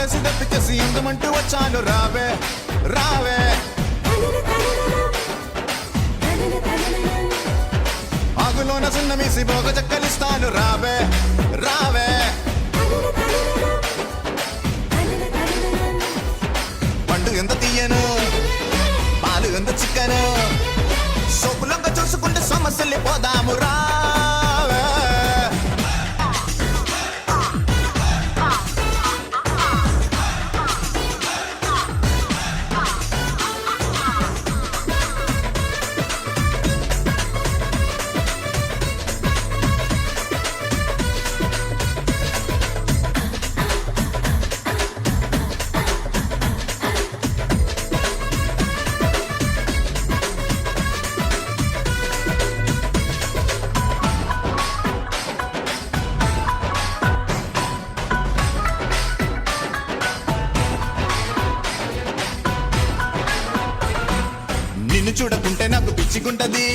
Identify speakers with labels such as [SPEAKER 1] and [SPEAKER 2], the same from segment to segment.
[SPEAKER 1] ఆగలేసి దప్పికేసి ఎందుమంటూ వచ్చాను రావే రావే ఆగులోన సున్న మీసి బోగ చెక్కలిస్తాను రావే రావే పండు ఎంత తీయను పాలు ఎంత చిక్కను సోపులంగా చూసుకుంటే సమస్యలు పోదాము రావే నిన్ను చూడకుంటే నాకు పిచ్చిగుంటది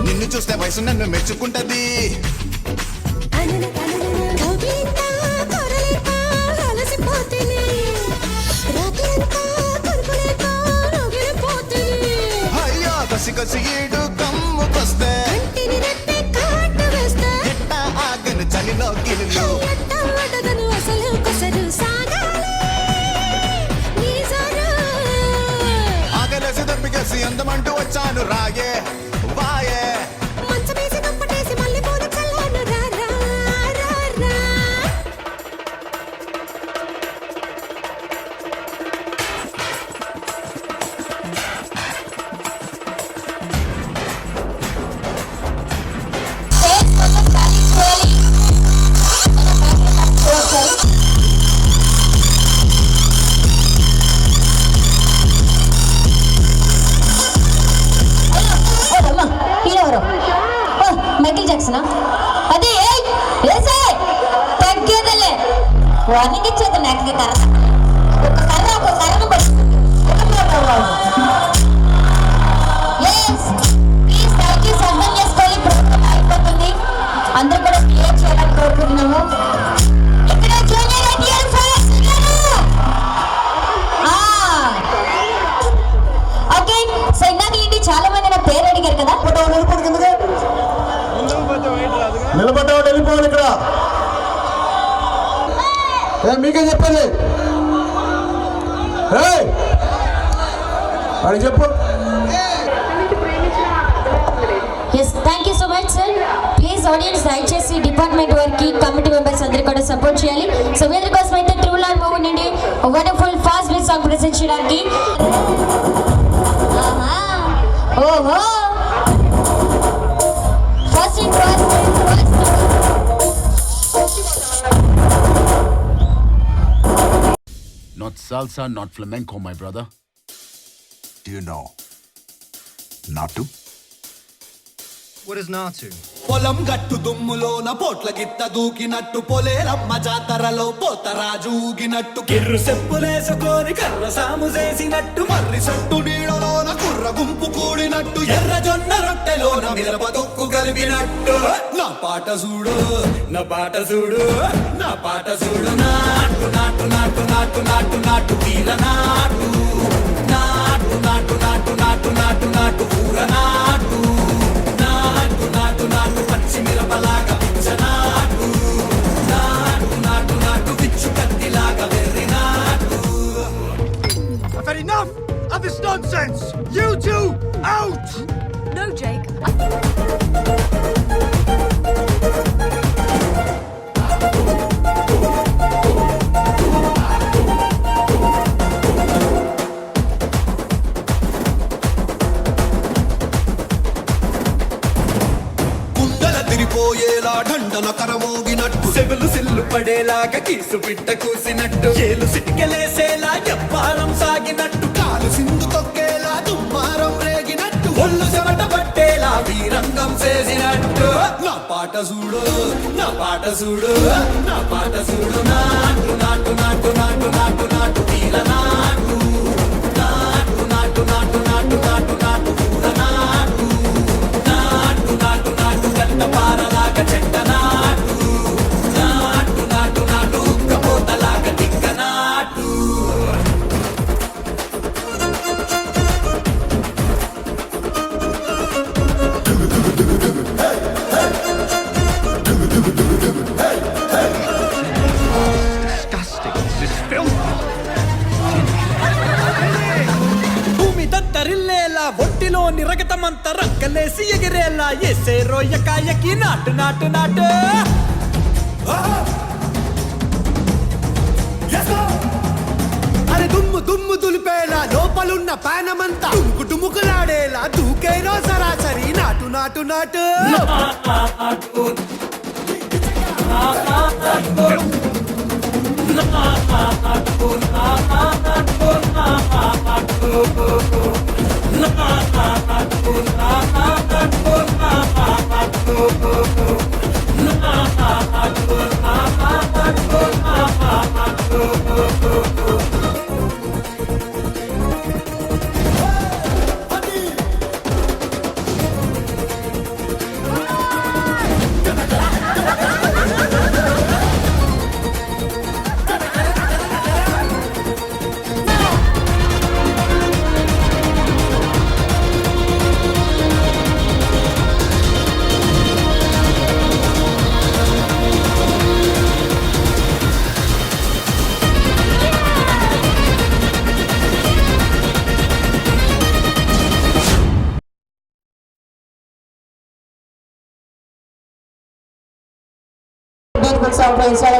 [SPEAKER 1] నిన్ను చూస్తే వయసు నన్ను మెచ్చుకుంటది అయ్యో కసి కసి ఏడు కమ్ముకొస్తే ఎట్ట ఆగను చలిలో గిల్లు ఆగలేసి దప్పికేసి అందమంటూ వచ్చాను రాయే వాయే
[SPEAKER 2] మైకిల్ జాక్సనా అదే తగ్గేదలే వార్నింగ్ ఇచ్చేది నాకు ఒక కర్రను ప్లీజ్ అర్థం చేసుకోవాలి ప్రోగ్రామ్ అయిపోతుంది అందరూ కూడా క్లియర్ చేయాలని కోరుకుంటున్నాము ఇక్కడ జూనియర్ ఓకే సో ఇందాక ఏంటి చాలా మంది నా పేరు అడిగారు కదా
[SPEAKER 3] నిలబడ్డాడు వెళ్ళిపోవాలి ఇక్కడ మీకే చెప్పండి అని చెప్పు
[SPEAKER 2] thank you so much sir please audience దయచేసి డిపార్ట్మెంట్ వారికి కమిటీ మెంబర్స్ అందరూ కూడా సపోర్ట్ చేయాలి సో వీరి కోసం అయితే ట్రిపుల్ ఆర్ మూవీ నుండి wonderful fast beat song present చేయడానికి ఓహో
[SPEAKER 4] Not salsa, not flamenco, my brother.
[SPEAKER 1] Do you know Natu?
[SPEAKER 5] What is Natu?
[SPEAKER 6] పొలం గట్టు దుమ్ములోన పోట్ల గిత్త దూకినట్టు పొలేరమ్మ జాతరలో పోతరాజు ఊగినట్టు కిర్రు సెప్పులేసుకొని కర్ర సాము చేసినట్టు మర్రి సట్టు నీడలోన కుర్ర గుంపు కూడినట్టు ఎర్ర జొన్న రొట్టెలోన మిరప తొక్కు కలిపినట్టు నా పాట చూడు నా పాట చూడు నా పాట చూడు నాటు నాటు నాటు నాటు నాటు నాటు తీర నాటు నాటు నాటు నాటు నాటు నాటు నాటు ఊర నాటు నాటు నాటు నాటు పచ్చి మిరపలాగా నాటు నాటు నాటు నాటు పిచ్చు కత్తిలాగా వెర్రి నాటు.
[SPEAKER 5] I've had enough of this nonsense! You two, out!
[SPEAKER 7] No, Jake.
[SPEAKER 6] పోయేలా ఢండన కరమోగినట్టు సెవులు సిల్లు పడేలాగా కీసు పిట్ట కూసినట్టు ఏలు సిటికెలేసేలా ఎప్పారం సాగినట్టు కాలు సింధు తొక్కేలా దుమ్మారం రేగినట్టు ఒళ్ళు చెమట పట్టేలా వీరంగం చేసినట్టు నా పాట చూడు నా పాట చూడు నా పాట చూడు నాటు నాటు నాటు నాటు నాటు నాటు తీర నాటు నాటు నాటు నాటు నాటు నాటు నాటు పూర నాటు నాటు నాటు నాటు గంట పారలాగా చెట్ట నాటు నాటు నాటు నాటు మతమంతా రంకలేసి ఎగిరేలా ఎసే రోయకాయకి నాటు నాటు నాటు అరే దుమ్ము దుమ్ము దులిపేలా లోపలున్న పానమంతా టుముకు టుముకులాడేలా దూకేరో సరాసరి నాటు నాటు నాటు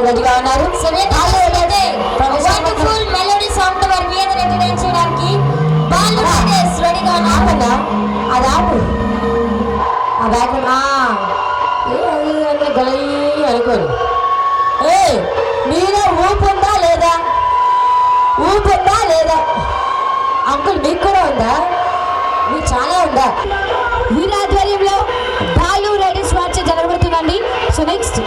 [SPEAKER 2] రెడీగా ఉన్నారు. వండర్ఫుల్ మెలోడీ సాంగ్ వారి మీద ఎంటర్టైన్ చేయడానికి బాలు రాజేష్ రెడీగా ఉన్నారు. అది ఆపు ఆ బ్యాగ్ అనుకోరు. మీలో ఊపు ఉందా లేదా? ఊపు ఉందా లేదా? అంకుల్ మీకు కూడా ఉందా? మీకు చాలా ఉందా? వీరి ఆధ్వర్యంలో బాలు రెడీస్ మార్చ్ జరగబడుతుందండి. సో నెక్స్ట్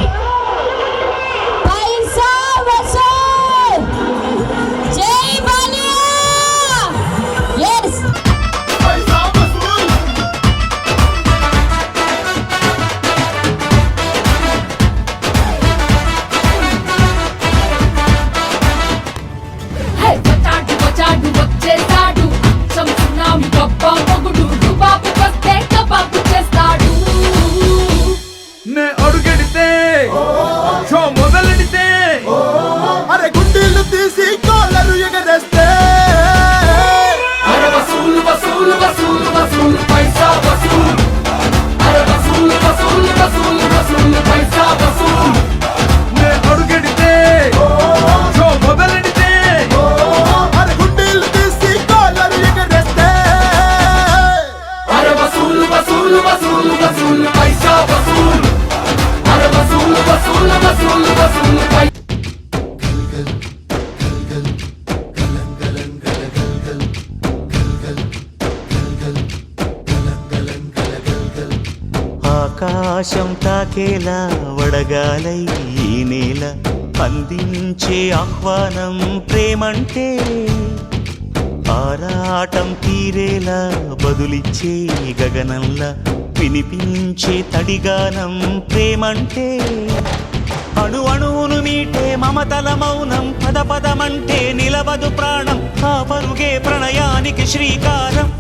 [SPEAKER 7] ఆకాశం తాకేలా వడగాలై ఈ నేల అందించే ఆహ్వానం ప్రేమంటే ఆరాటం తీరేలా బదులిచ్చే గగనంలా వినిపించే తడిగానం ప్రేమంటే అణు అణువును మీటే మమతల మౌనం పద పదమంటే నిలవదు ప్రాణం ఆ పరుగే ప్రణయానికి శ్రీకారం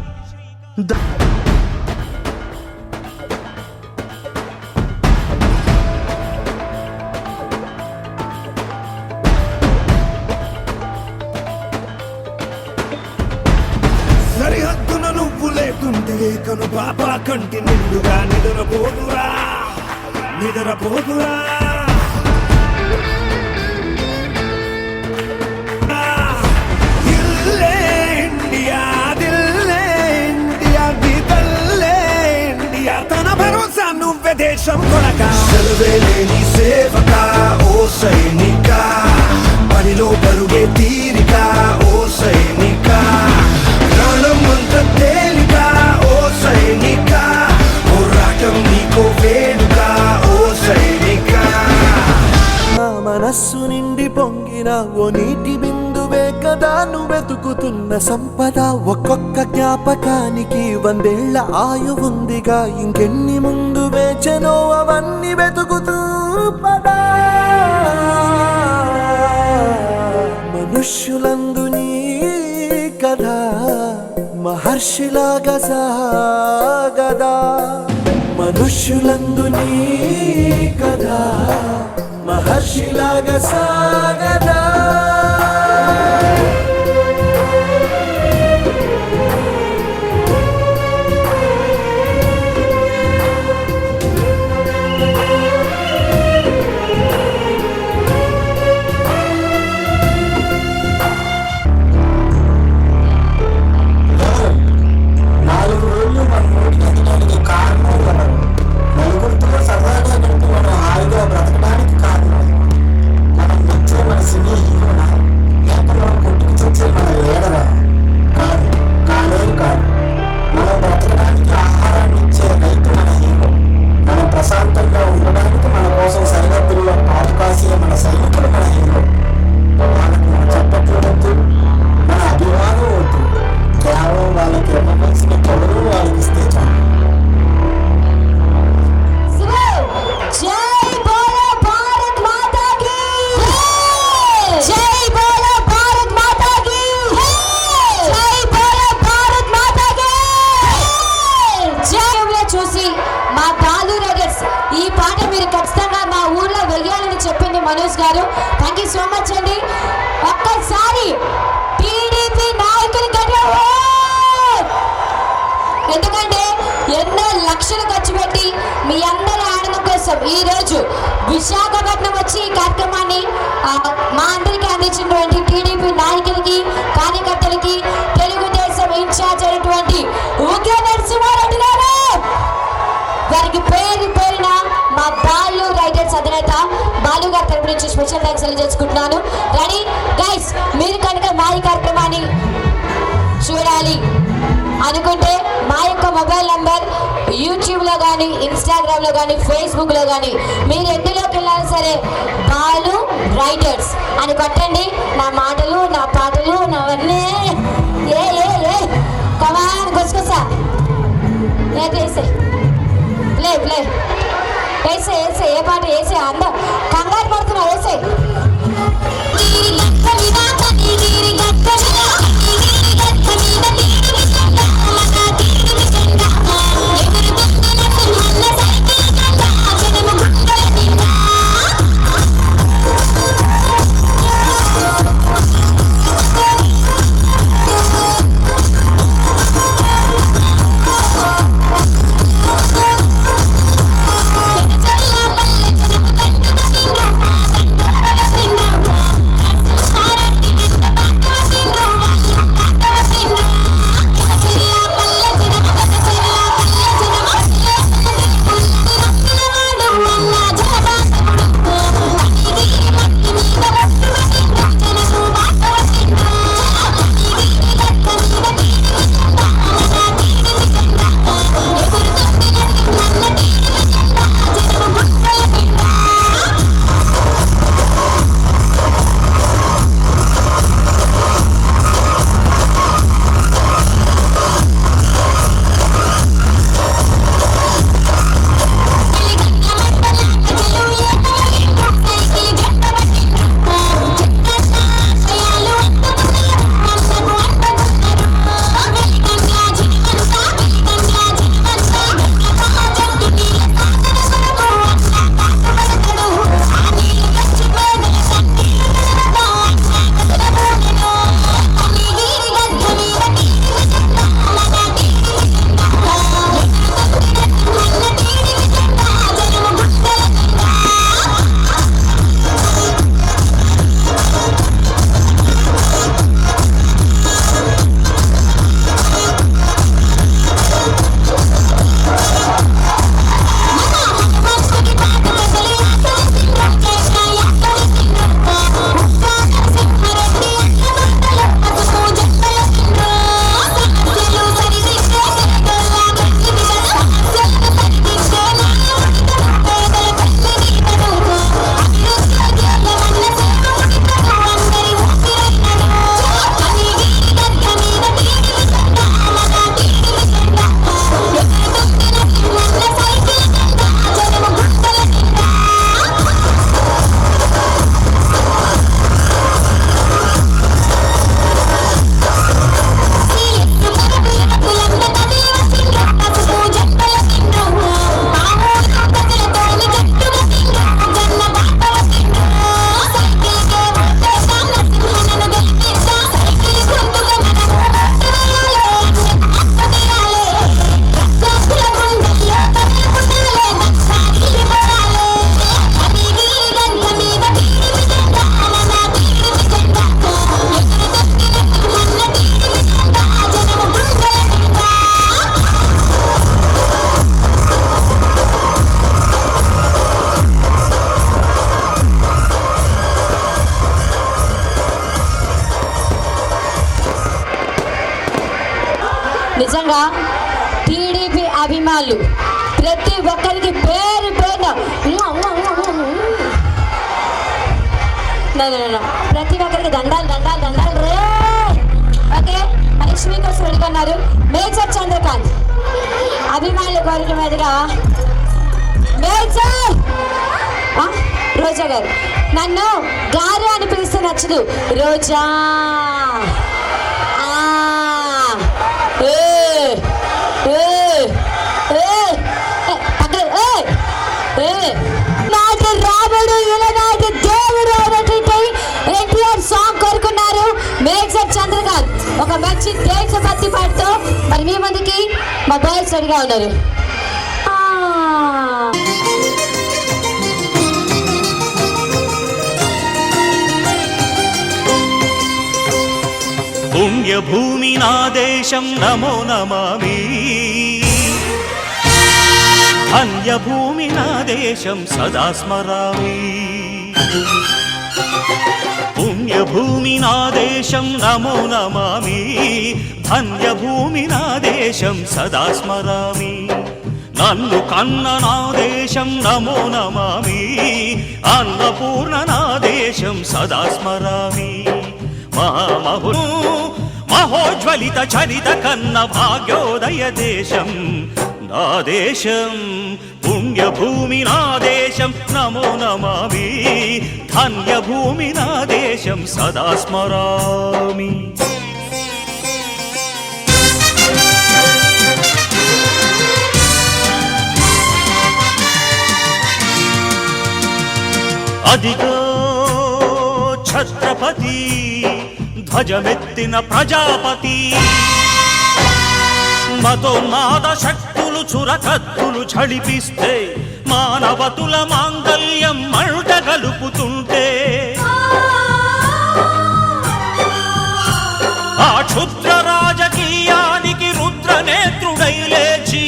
[SPEAKER 6] సరిహద్దున నువ్వు లేకుంటే కను పాప కంటి నిండుగా నిద్రపోదురా నిద్రపోదురా ఇండియా దిల్లే ఇండియా దిల్లే ఇండియా తన భరోసా నువ్వే దేశం కొనక సెలవేలేని సేవక ఓ సైనిక పనిలో పరుగే తీరిక ఓ సైనిక ప్రాణమంత తేలిక ఓ సైనిక పోరాటం నీకో వేడుక ఓ సైనిక మనస్సు నిండి పొంగిన ఓ నీటి బిందువే కదా నువ్వెతుకుతున్న సంపద ఒక్కొక్క జ్ఞాపకానికి 100 ఏళ్ల ఆయువుందిగా ఇంకెన్ని ముందు వేచనో అవన్నీ వెతుకుతూ పదా మనుష్యులందు నీ కథ మహర్షిలాగా సాగదా మనుష్యులందు నీ కథ మహర్షిలాగా సాగదా
[SPEAKER 2] థ్యాంక్ యూ సో మచ్ అండి. ఒక్కసారి టీడీపీ నాయకులు గట్టిగా, ఎందుకంటే ఎన్నో లక్షలు ఖర్చు పెట్టి మీ అందరి ఆనందం కోసం ఈరోజు విశాఖపట్నం వచ్చి ఈ కార్యక్రమాన్ని మా అందరికీ అందించినటువంటి టీడీపీ నాయకులకి, కార్యకర్తలకి, తెలుగుదేశం ఇన్ఛార్జ్ అయినటువంటి ఉగ్ర నరసింహారెడ్డి గారు, వారికి పేరు పేరున మా బాలు రైడర్స్ అధినేత బాలు గారి తరపు నుంచి స్పెషల్ థ్యాంక్స్ తెలియజేసుకుంటున్నాను. రెడీ గైస్, మీరు కనుక మా ఈ కార్యక్రమాన్ని చూడాలి అనుకుంటే మా యొక్క మొబైల్ నంబర్ యూట్యూబ్లో కానీ, ఇన్స్టాగ్రామ్లో కానీ, ఫేస్బుక్లో కానీ మీరు ఎందులోకి వెళ్ళాలి సరే బాలు రైడర్స్ అని కొట్టండి. నా మాటలు, నా పాటలు, నావన్నీ ఏ ఏ ఏ కమాన్ గుసగుసా వేసే ప్లే ప్లే వేసే వేసే ఏ పాట వేసే అందం కంగారు పడుతున్నావు వేసే. నిజంగా టీడీపీ అభిమానులు ప్రతి ఒక్కరికి పేరు పేరు ప్రతి ఒక్కరికి దండాలు దండాలు దండాలు రే. ఓకే, లక్ష్మీ కోసం వెళ్ళుకున్నారు. మేజర్ చంద్రకాంత్ అభిమానుల కోరిక మీదుగా మేజర్ రోజా గారు, నన్ను గారు అని పిలిస్తే నచ్చదు, రోజా నాటి రాముడు ఇలనాటి దేవుడు మంచి దేశభక్తి పాటతో మరి మీ ముందుకి మా బాయ్స్ రెడీగా ఉన్నారు.
[SPEAKER 7] పుణ్యభూమి నా దేశం నమో నమామి, ధన్యభూమి నా దేశం సదా స్మరామి. పుణ్యభూమి నా దేశం నమో నమామి, ధన్యభూమి నా దేశం సదా స్మరామి. నన్ను కన్న నా దేశం నమో నమామి, అన్నపూర్ణ నా దేశం సదా స్మరామి. మహోజ్వలిత చరిత కన్న భాగ్యోదయ దేశం నా దేశం. పుణ్యభూమి నా దేశం నమో నమామి, ధన్యభూమి నా దేశం సదా స్మరామి. అదిగో ఛత్రపతి ధ్వజమెత్తిన ప్రజాపతి, మతోన్మాద శక్తులు చురకత్తులు ఝళిపిస్తే మానవతుల మాంగల్యం మంట గలుపుతుంటే ఆ క్షుద్ర రాజకీయానికి రుద్రనేత్రుడై లేచి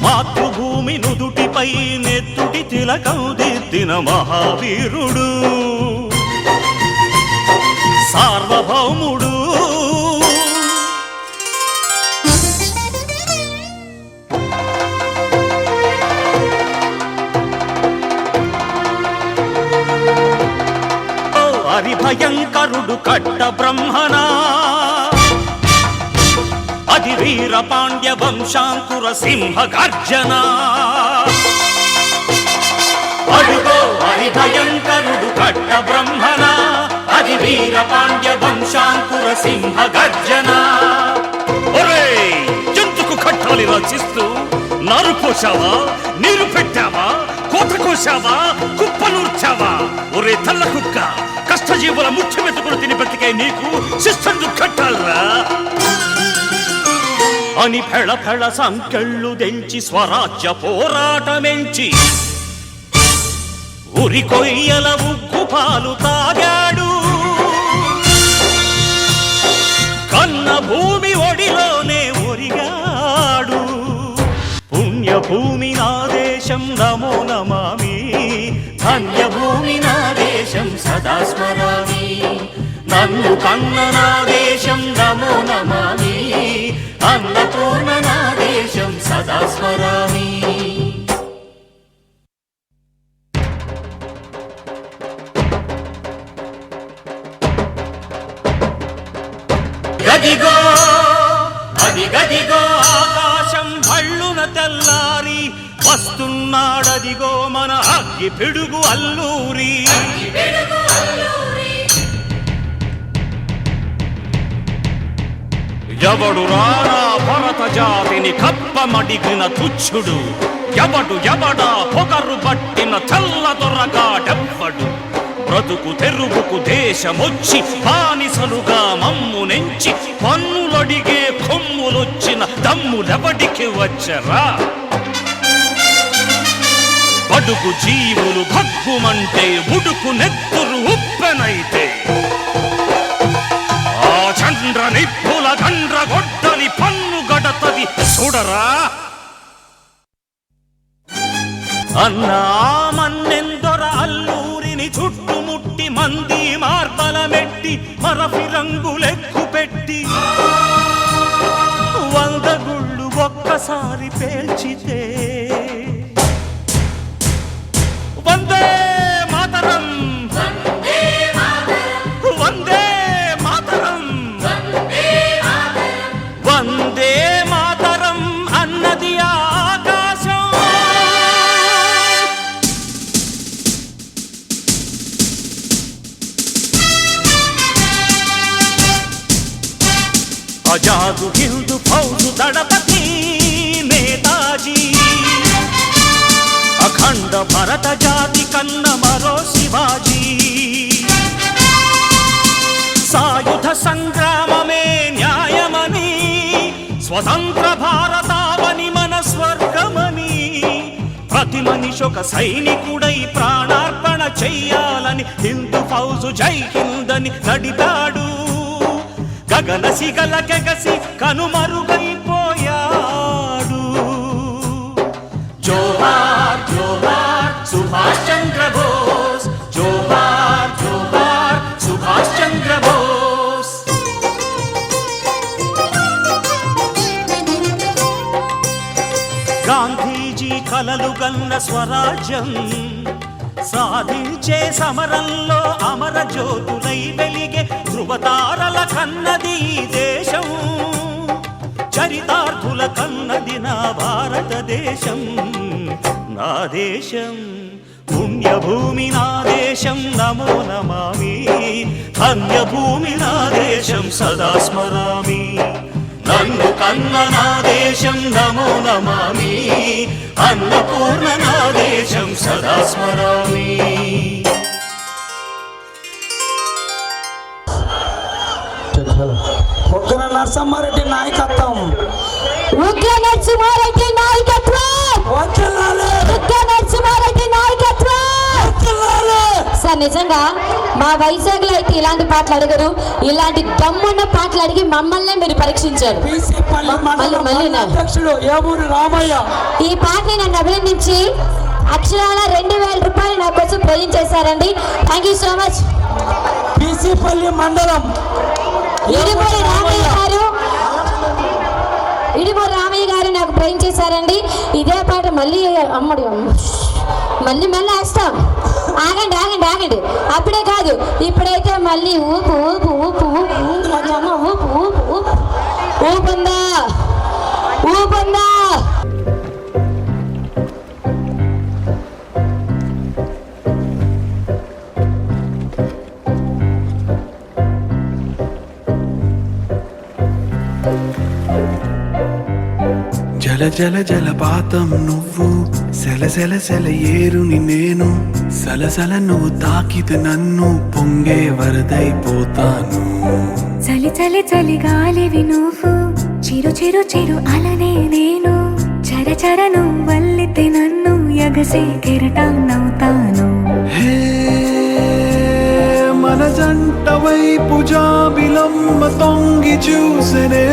[SPEAKER 7] మాతృభూమి నుదుటిపై నెత్తుటి తిలకం దిద్దిన మహావీరుడు సార్వభౌముడు. హరిభయంకరుడు కట్ట బ్రహ్మణా, అది వీర పాండ్య వంశాంకుర సింహ గర్జన. అడుగో హరిభయంకరుడు కట్ట బ్రహ్మణ, అది వీర పాండ్య వంశాంకుర సింహ గర్జన. ఒరే జంతుకు కట్టాలి రచిస్తూ నారు పోసావా, నీరు పెట్టావా, కోత కోసావా, కుప్పనూర్చావా? ఒరే తల్ల కుక్క, కష్టజీవుల ముఖ్య మెతుకులు తిని బ్రతికే నీకు శిస్తందు కట్టాలరా అని ఫెళ ఫెళ సంకెళ్ళు దెంచి స్వరాజ్య పోరాటమెంచి ఉరి కొయ్యల ఉగ్గు పాలు తాగాడు. కన్న భూమి ఒడిలోనే ఒరిగాడు. పుణ్యభూమి నా దేశం నమో నమామి, ధన్యభూమి నా దేశం సదా స్మరామి. నన్ను కన్న నా దేశం నమో నమామి, అన్నపూర్ణ నా దేశం సదా స్మరామి. గదిగో అది గదిగో ఆకాశం భళ్ళున తెల్లారి వస్తున్నాడదిగో మన అగ్గి పిడుగు అల్లూరి. ఎవడు రానా భరత జాతిని కప్పమడిగిన తుచ్చుడు, ఎవడు ఎవడా పొగరు పట్టిన తెల్ల దొరగాడెవ్వడు. బ్రతుకు తెరువుకు దేశమొచ్చి బానిసలుగా మమ్ము నెంచి పన్నులడిగే కొమ్ములొచ్చిన దమ్ములెవడికి వచ్చరా? బడుగు జీవులు భగ్గుమంటే ఉడుకు నెత్తురు ఉప్పెనైతే ఆ చండ్ర నిప్పుల గండ్ర గొడ్డలి పన్ను గడతది చూడరా. అన్నా మన్నెందొర అల్లూరిని చుట్టుముట్టి మంది మార్బలమెట్టి మరఫి రంగులెక్కు పెట్టి 100 గుళ్ళు ఒక్కసారి పేల్చితే వందే మాతరం వందే మాతరం వందే మాతరం అన్నది ఆకాశం. ఆజాదు హిందూ ఫౌజు దళపతి నేతాజీ, అఖండ భరత జాతి కన్న మరో శివాజీ. సాయుధ సంగ్రామ స్వతంత్ర భారతావని మన స్వర్గమని, ప్రతి మనిషి ఒక సైనికుడై ప్రాణార్పణ చెయ్యాలని హిందూ ఫౌజు జై హిందని నడిపాడు. గగన సిగల కెగసి కనుమరుగైపోయాడు. జోహార్ జోహార్ సుభాష్ చంద్ర బోస్, జోహార్ జోహార్ సుభాష్ చంద్ర బోస్. గాంధీజీ కలలు గన్న స్వరాజ్యం సాధించే సమరంలో అమర జ్యోతులై వెలిగే ధృవతారల కన్నది ఈ దేశం. చరితార్థుల కన్నది నా భారతదేశం. నా దేశం పుణ్యభూమి, నా దేశం నమో నమామి. ధన్యభూమి నా దేశం సదా స్మరామి. నన్ను కన్న నా దేశం నమో నమామి. అన్నపూర్ణ నా దేశం సదా స్మరామి.
[SPEAKER 8] ఉగ్ర నరసింహారెడ్డి నాయకత్వం,
[SPEAKER 2] ఉగ్ర నరసింహారెడ్డి నాయకత్వం, ఉగ్ర నరసింహారెడ్డి నాయకత్వం. సార్ నిజంగా మా వైజాగ్ లో అయితే ఇలాంటి పాటలు అడగరు. ఇలాంటి దమ్మున్న పాటలు అడిగి మమ్మల్ని మీరు పరీక్షించారు.
[SPEAKER 8] అధ్యక్షుడు ఏమూరి రామయ్య
[SPEAKER 2] ఈ పాటని నన్ను అభినందించి అక్షరాల 2000 రూపాయలు నా కోసం ప్రజెంట్ చేశారండి. Thank you so much.
[SPEAKER 8] బీసీపల్లి మండలం
[SPEAKER 2] ఇడిమూరి రామయ్య గారు నాకు ప్రజెంట్ చేశారండి. ఇదే పాట మళ్ళీ మళ్ళీ వేస్తాం. ఆగండి ఆగండి ఆగండి, అప్పుడే కాదు ఇప్పుడైతే మళ్ళీ ఊపు ఊపు ఊపు ఊపు ఊపు ఊపు ఊపుందా ఊపుందా.
[SPEAKER 9] జల జల జలపాతం నువ్వు, సెల సెల సెల ఏరుని నేను, సలసల నువ్వు తాకితే నన్ను పొంగే వరదైపోతాను.
[SPEAKER 10] చలి చలి చలి గాలివి నువ్వు, చిరు చిరు చిరు అలనే నేను, చర చర నువ్వు వల్లితే నన్ను ఎగసే కెరటాన్నవుతాను.
[SPEAKER 9] హే మన జంట వైపు జాబిలమ్మ తొంగి చూసనే,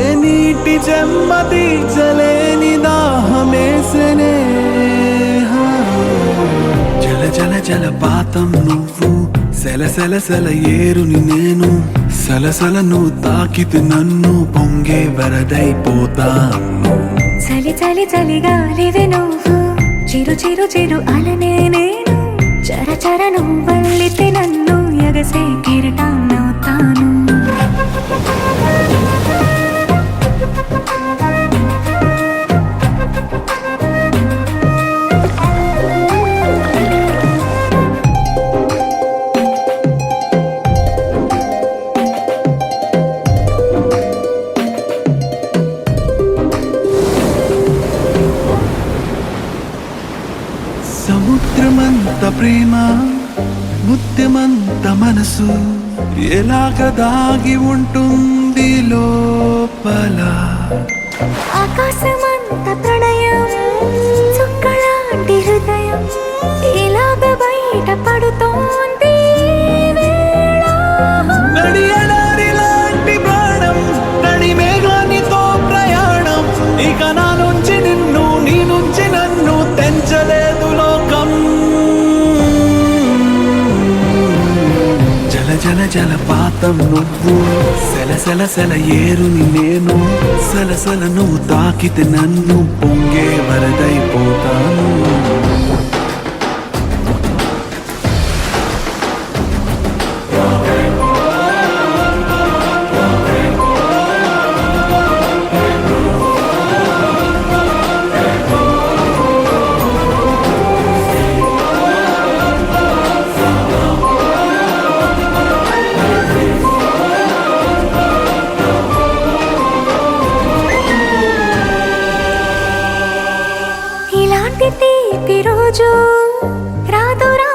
[SPEAKER 9] ఏ నీటి చెమ్మ తీర్చలేని దాహమేసనే. జల జల జలపాతం నువ్వు, సెల సెల సెల ఏరుని నేను, సలసల నువ్వు తాకితే నన్ను పొంగే వరదైపోతాను.
[SPEAKER 10] చలి చలి చలి గాలివి నువ్వు, చిరు చిరు చిరు అలనే నేను, చర చర నువ్వు వల్లితే నన్ను ఎగసే కెరటాన్నవుతాను.
[SPEAKER 9] సముద్రమంత ప్రేమ, ముత్యమంత మనసు, ఎలాగ దాగి ఉంటుంది లోపల.
[SPEAKER 10] ఆకాశమంత ప్రణయం, చుక్కలాంటి హృదయం, ఇలాగ బయట పడుతోంది
[SPEAKER 9] నడియడారి లాంటి ప్రాణం, నడి మేఘానితో ప్రయాణం, ఇక నా నుంచి నిన్ను, నీ నుంచి నన్ను తెంచలేదు లోకం. జల జల జలపాతం నువ్వు, సెల సెల సెల ఏరుని నేను, సలసల నువ్వు తాకితే నన్ను పొంగే వరదైపోతాను.
[SPEAKER 10] ఇలాంటి తీపి రోజు రాదు రా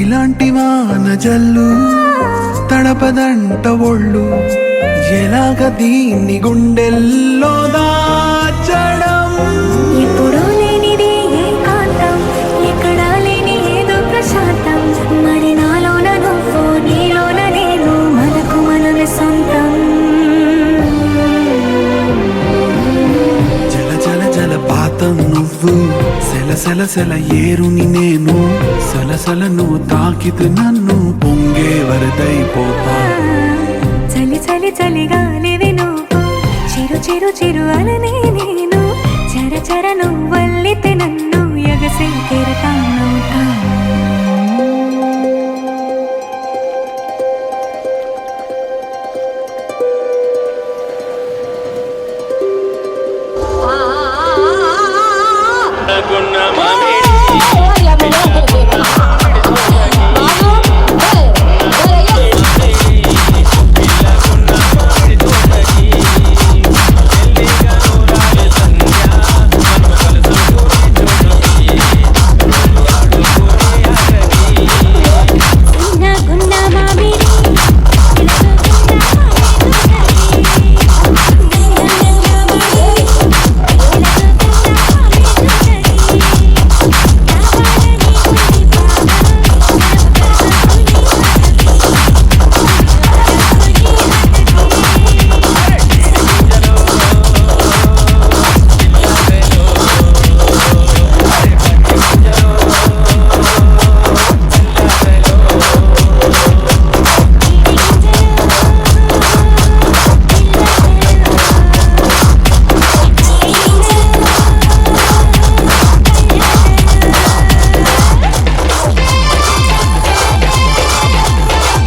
[SPEAKER 9] ఇలాంటి వాన జల్లు తడపదంట ఒళ్ళు ఎలాగ దీన్ని గుండెల్లో దాచడం
[SPEAKER 10] ఎప్పుడూ లేనిది ఏకాంతం ఎక్కడా లేని ఏదో ప్రశాంతం మరి నాలోన నువ్వు నీలోన నేను మనకు మనమే సొంతం
[SPEAKER 9] జల జల జలపాతం నువ్వు సెల సెల సెల ఏరుని నేను సలసల నువ్వు తాకితే నన్ను పొంగే వరదైపోతా
[SPEAKER 10] చలి చలి చలిగాలివి నువ్వు చిరు చిరు చిరు అలనే నేను చర చర నువ్వల్లితే నన్ను ఎగసే కెరటానవుతా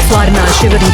[SPEAKER 11] స్వర్ణ శివరి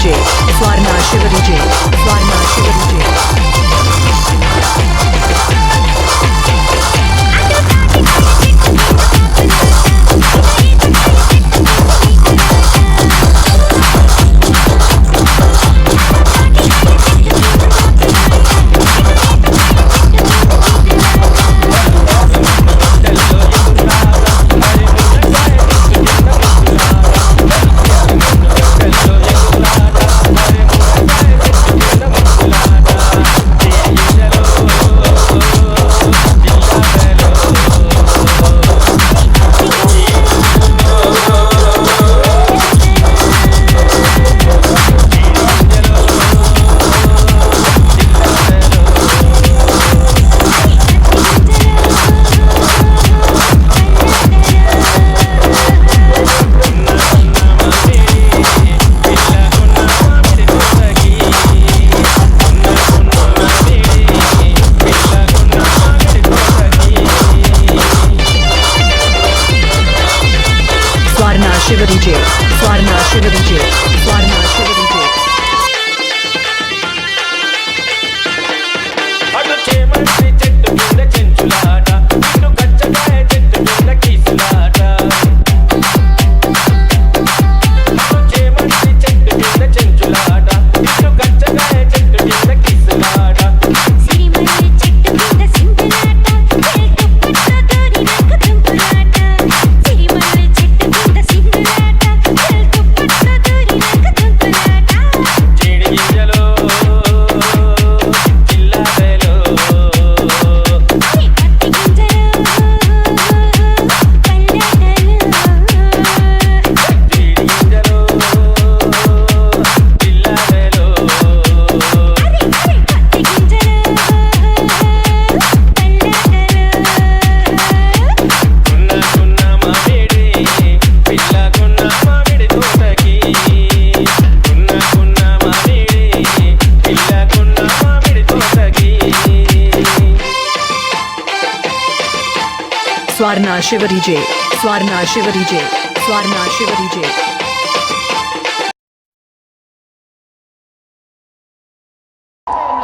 [SPEAKER 11] జే స్వర్ణ శివరి జే స్వర్ణ శివరి జే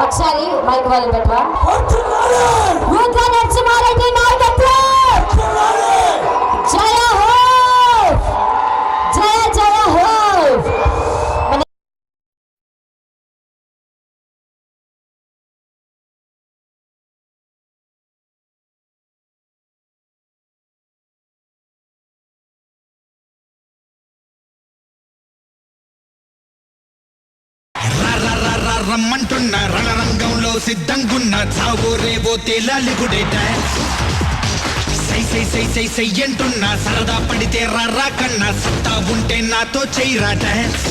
[SPEAKER 2] ఒకసారి మైక్ వాళ్ళు పెట్టవా నరసింహారెడ్డి నాయకత్వం జయ హో జయ జయ హో
[SPEAKER 6] రమ్మంటున్న రణరంగంలో సిద్ధంగున్న చావో రేవో తేలాలిగుడే డాన్స్ సై సై సై సై సై అంటున్నా సరదా పడితే రారా కన్నా సత్తా ఉంటే నాతో చెయ్యరా డాన్స్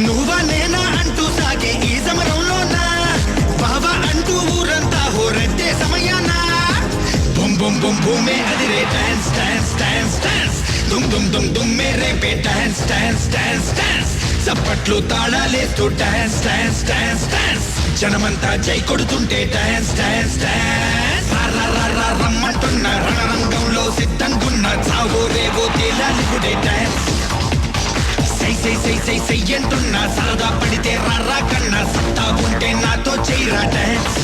[SPEAKER 6] నువ్వా నేనా అంటూ సాగే ఈ సమరంలోనా బావా అంటూ ఊరంతా హోరెత్తే సమయానా బుమ్ బుమ్ బుమ్ బుమే అదిరే డాన్స్ డాన్స్ డాన్స్ డాన్స్ దుమ్ దుమ్ దుమ్ దుమ్ మేరే పే డాన్స్ డాన్స్ డాన్స్ డాన్స్ చప్పట్లు తాళాలేస్తూ డాన్స్ డాన్స్ డాన్స్ డాన్స్ జనమంతా జై కొడుతుంటే డాన్స్ డాన్స్ డాన్స్ రమ్మంటున్న రణరంగంలో సిద్ధంగున్న చావో రేవో తేలాలిగుడే డాన్స్ సై సై సై సై సై అంటున్నా సరదా పడితే రారా కన్నా సత్తా ఉంటే నాతో చెయ్యరా డాన్స్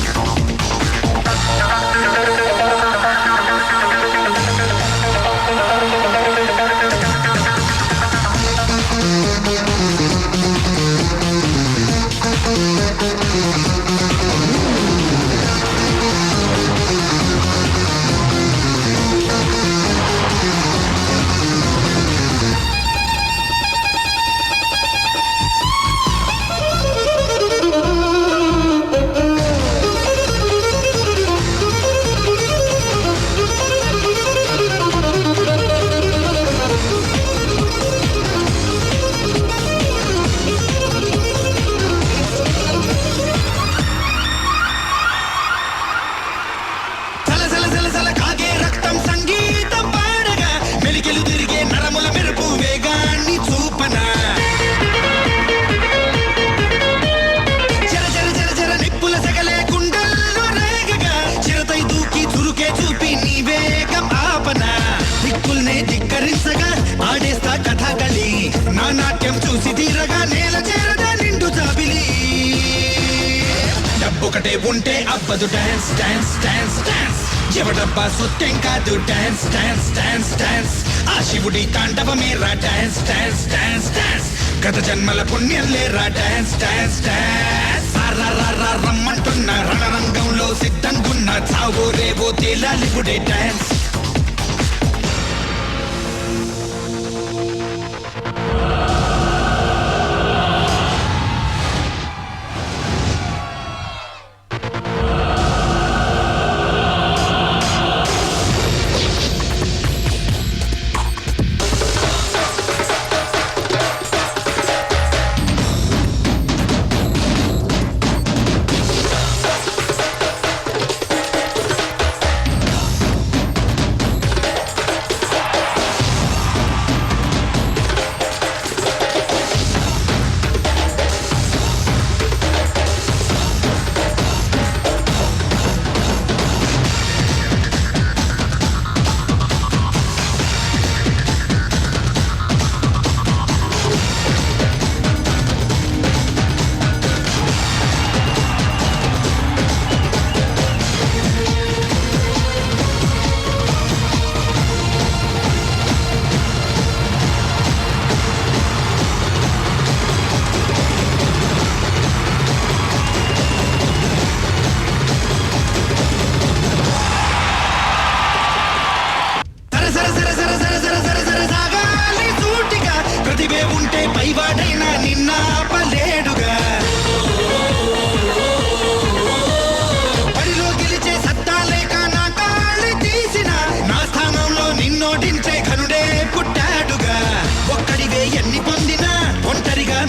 [SPEAKER 6] నాట్యం చూసి తీరగా నేల చేరదా నిండు జాబిలి డబ్బొకటే ఉంటే అవ్వదు డాన్స్ డాన్స్ డాన్స్ డాన్స్ ఎవడబ్బా సొత్తెం కాదు డాన్స్ డాన్స్ డాన్స్ డాన్స్ ఆ శివుడి తాండవమేరా డాన్స్ డాన్స్ డాన్స్ డాన్స్ గత జన్మల పుణ్యం లేరా డాన్స్ డాన్స్ డాన్స్ రమ్మంటున్న రణరంగంలో సిద్ధంగున్న చావో రేవో తేలాలిగుడే డాన్స్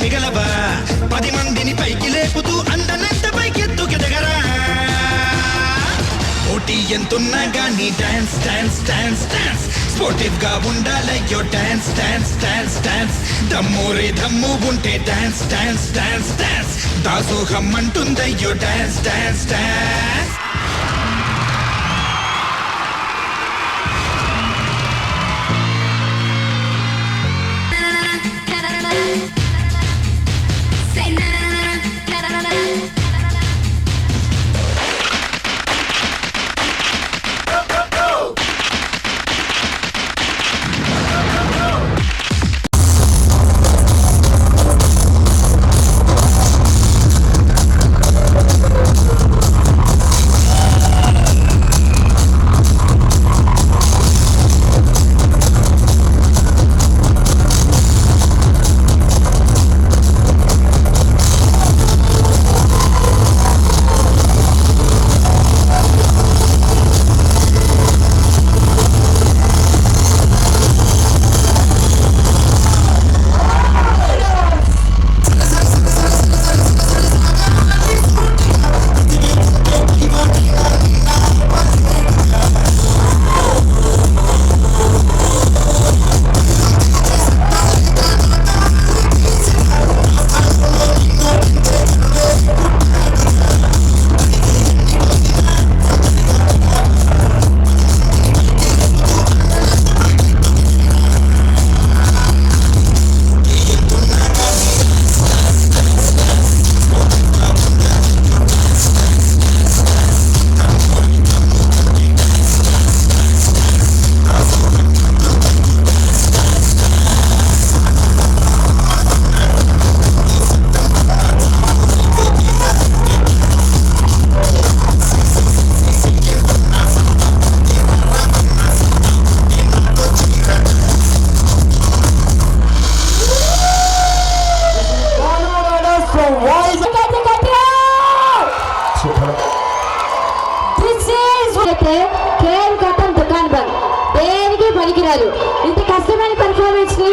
[SPEAKER 6] మిగలవా 10 మందిని పైకి లేపుతూ అందనంత పైకెత్తుకెదగరా పోటీ ఎంతున్నా గానీ dance dance dance dance sportive గా ఉండాలయ్యో డాన్స్ డాన్స్ డాన్స్ డాన్స్ దమ్మోరే దమ్ము ఉంటే డాన్స్ డాన్స్ డాన్స్ డాన్స్ దాసోహం అంటుందయ్యో డాన్స్ డాన్స్ డాన్స్
[SPEAKER 2] గారు ఇంత కష్టమైన పెర్ఫార్మెన్స్ ని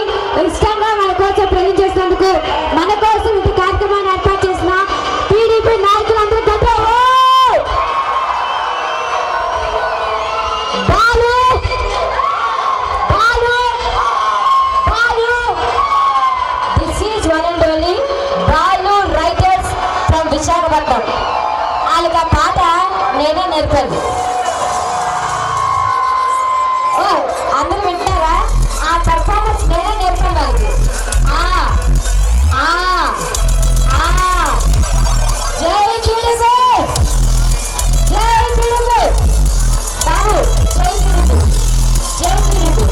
[SPEAKER 2] ఇష్టంగా మన కోసం ప్రజెంట్ చేసినందుకు, మన కోసం ఇంత కార్యక్రమాన్ని ఏర్పాటు చేసిన టీడీపీ నాయకులందరూ this is one and only Balu writers from Visakhapatnam. వాళ్ళకి ఆ పాట నేనే నేర్పాను. అందరూ వింటారా? ఆ పర్ఫార్మెన్స్ నేనే నేర్పాను వాళ్ళకి. జై టీడీపీ, జై టీడీపీ బాబు, జై టీడీపీ, జై టీడీపీ.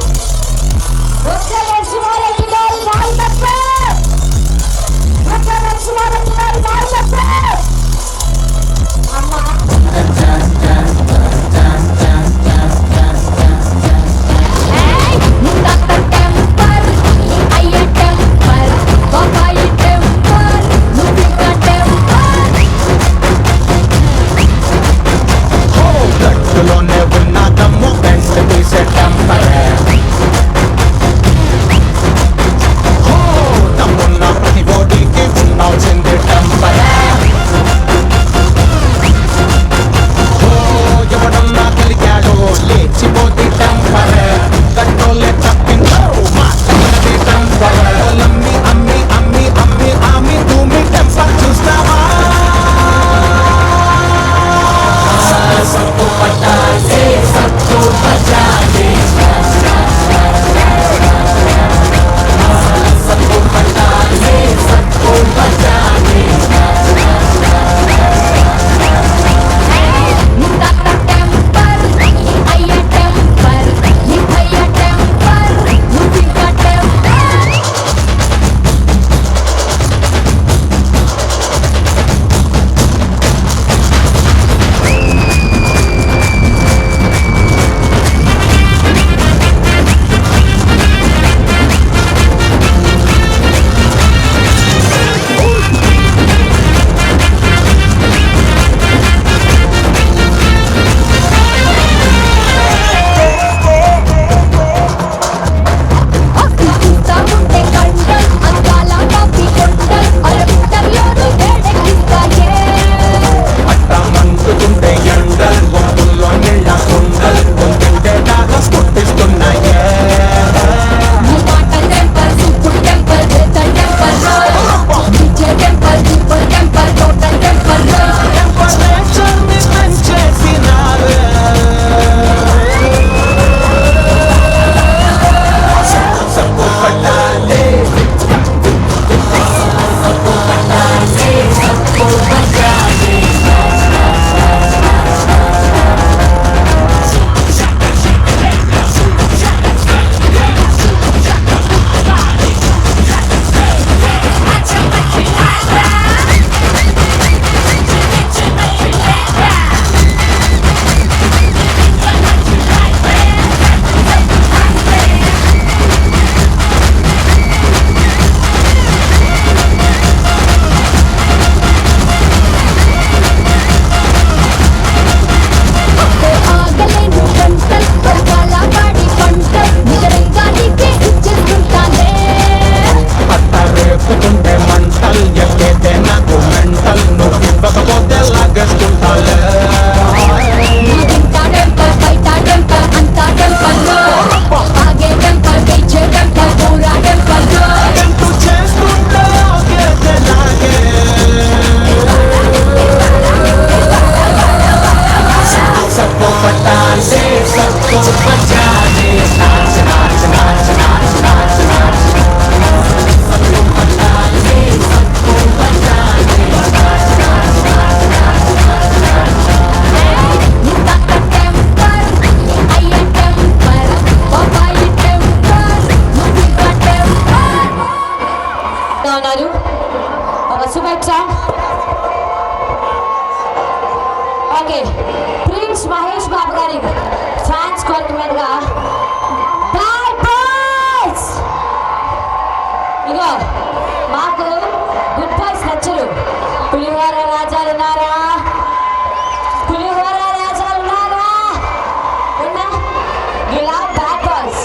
[SPEAKER 2] ఒక్క నరసింహారెడ్డి గారి నాయకత్వం, ఒక్క నరసింహారెడ్డి గారి నాయకత్వం. అమ్మా
[SPEAKER 1] గట్టులోనే ఉన్న దమ్ము బెస్ట్ తీసే టెంపరే, దమ్మున్న ప్రతి బోడీకి ఉండాల్సింది టెంపరే. ఎవడన్నా కలిగాడో లేచిపోతే టెంపరే, గట్టోలే తప్పిందో మాట్లాడది టెంపరే. అమ్మి అమ్మి అమ్మి అమ్మి అమ్మి భూమి టెంపర్ చూస్తావా? सबको पता है, सबको बचा दे, सबको पता है, सबको बचा दे.
[SPEAKER 2] ఓకే ప్రిన్స్ మహేష్ బాబు గారి ఫ్యాన్స్ కోరిక మీదుగా ఇగో మాకు గుడ్ బాయ్స్ నచ్చరు, పులిహోర రాజాలు ఉన్నారా? పులిహోర రాజాలు ఉన్నారా? You love bad boys.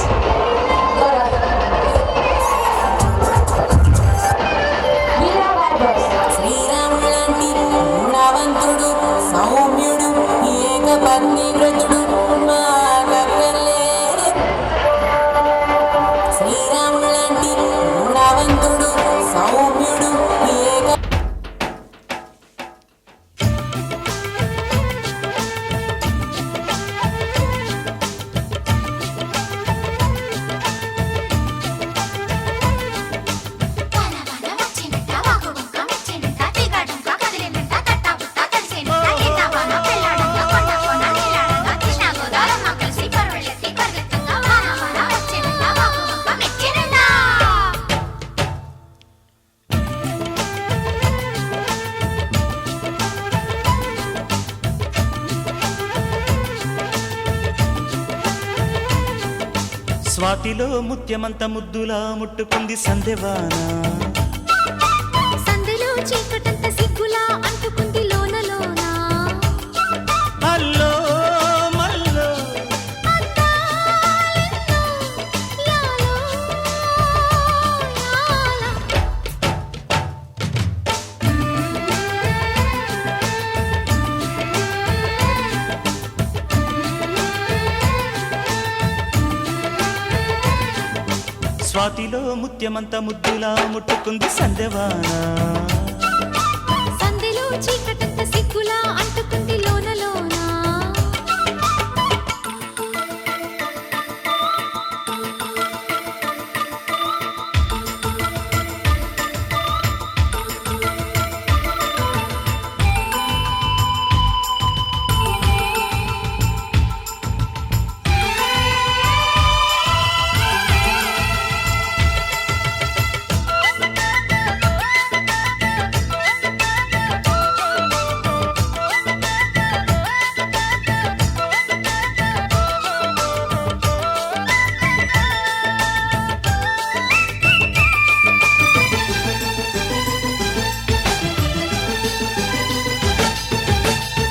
[SPEAKER 7] స్వాతిలో ముత్యమంత ముద్దులా ముట్టుకుంది సందెవాన
[SPEAKER 10] సందెలో చీకటంత సిగ్గులా అంటుకుంది లోన లోన
[SPEAKER 7] అల్లో మల్లో
[SPEAKER 10] అందాలెన్నో యాలో యాలా
[SPEAKER 7] స్వాతిలో ముత్యమంత ముద్దులా ముట్టుకుంది సందెవాన
[SPEAKER 10] సందెలో చీకటంత సిగ్గులా అంటుకుంది లోన లోన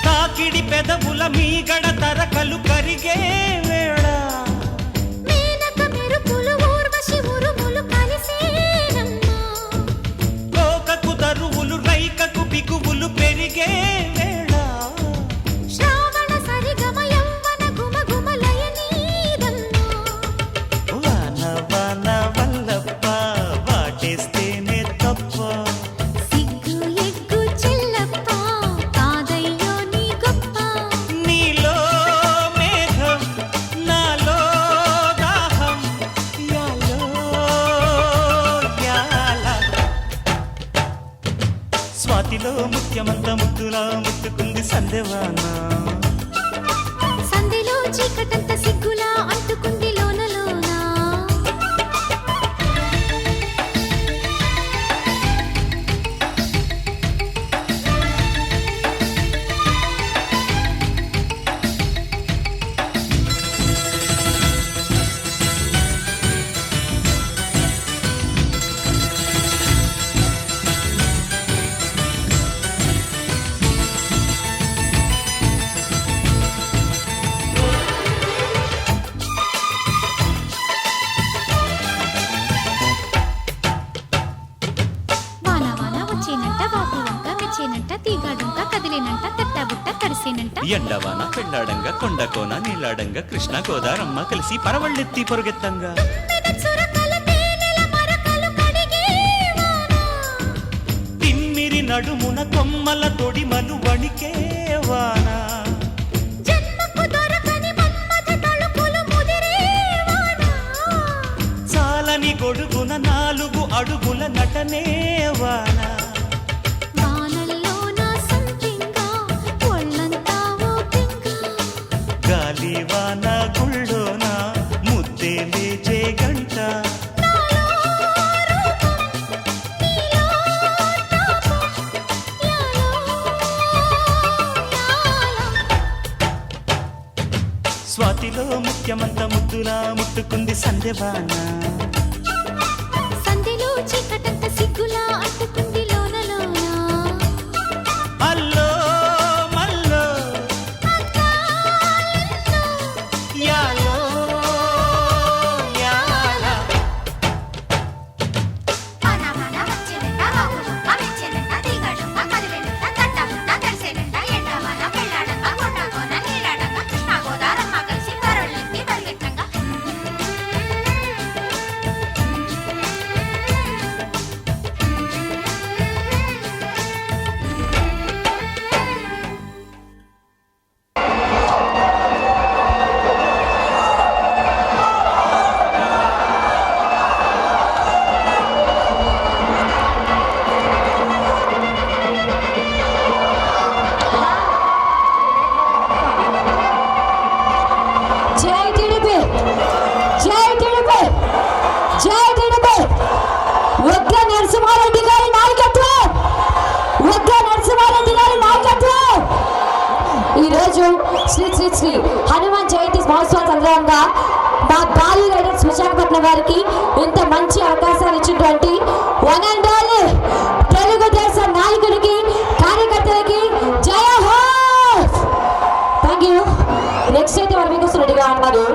[SPEAKER 7] తాకిడి పెదవుల మీగడ తరకలు కరిగే వేళ
[SPEAKER 10] మేనక మెరుపులు ఊర్వశి ఉరుములు కలిసేనమ్మా
[SPEAKER 7] కోకకు దరువులు రైకకు బిగువులు పెరిగే వేళ
[SPEAKER 10] శ్రావణ సరిగమ యవ్వన గుమ గుమ లయనీదమ్మా
[SPEAKER 7] వాన వాన వల్లప్ప వాటేస్తేనే తప్ప
[SPEAKER 10] సిగ్గు ఎగ్గు చెల్లప్ప కాదయ్యో నీ గొప్ప
[SPEAKER 7] నీలో మేఘం నాలో దాహం యాలో యాల స్వాతిలో ముత్యమంత ముద్దులా ముట్టుకుంది సందెవాన
[SPEAKER 10] సందెలో చీకటంత సిగ్గులా అంటుకుంది లోన లోన వాన వాన వచ్చేనంట వాపు వంక మెచ్చేనంట తీగాడుంక కదిలేనంట తట్టబుట్ట తడిసేనంట
[SPEAKER 7] ఎండవాన పెళ్ళాడంగా కొండకోన నీళ్ళాడంగా కృష్ణ గోదారమ్మ కలిసి పరవళ్ళెత్తి పొరుగెత్తంగా
[SPEAKER 10] తుమ్మెద చురకల తేనెల మరకలు కడిగే వాన
[SPEAKER 7] తిమ్మిరి నడుమున కొమ్మల తొడిమలు వణికే వాన
[SPEAKER 10] జన్మకు దొరకని మన్మథ తలుపులు ముదిరే వాన
[SPEAKER 7] చాలని గొడుగున 4 అడుగుల నటనే వాన
[SPEAKER 10] వానల్లో నా సంతింగా ఒళ్ళంతా ఓపింగా
[SPEAKER 7] గాలి వాన గుళ్ళోన ముద్దే లేచే గంట
[SPEAKER 10] నాలో రూపం నీలో తాపం యాలో యాలా
[SPEAKER 7] స్వాతిలో ముత్యమంత ముద్దులా ముట్టుకుంది సందెవాన
[SPEAKER 10] సందెలో చీకటంత సిగ్గులా అంటుకుంది లోన లోన
[SPEAKER 7] అల్లో మల్లో
[SPEAKER 10] అందాలెన్నో
[SPEAKER 7] యాలో యాల
[SPEAKER 10] వాన వాన వచ్చేనంట వాపు వంక మెచ్చేనంట తీగాడుంక కదిలేనంట తట్టబుట్ట తడిసేనంట ఎండవాన పెళ్ళాడంగా కొండకోన నీళ్ళాడంగా కృష్ణ గోదారమ్మ కలిసి పరవళ్ళెత్తి పరిగెట్టంగా
[SPEAKER 2] జై టీడీపీ జై టీడీపీ జై టీడీపీ వద్ద నరసింహారెడ్డి గారి నాయకత్వం వద్ద నరసింహారెడ్డి గారి నాయకత్వం ఈరోజు శ్రీ శ్రీ శ్రీ హనుమాన్ జయంతి మహోత్సవ సందర్భంగా మా గాలి రైడర్స్ విశాఖ పాడిన వారికి ఇంత మంచి అవకాశాలు ఇచ్చినటువంటి వన్ అండ్ ఆల్ తెలుగుదేశం నాయకులకి కార్యకర్తలకి జయ హో. Thank you. నెక్స్ట్ అయితే వారు మీకు రెడీగా ఉన్నారు.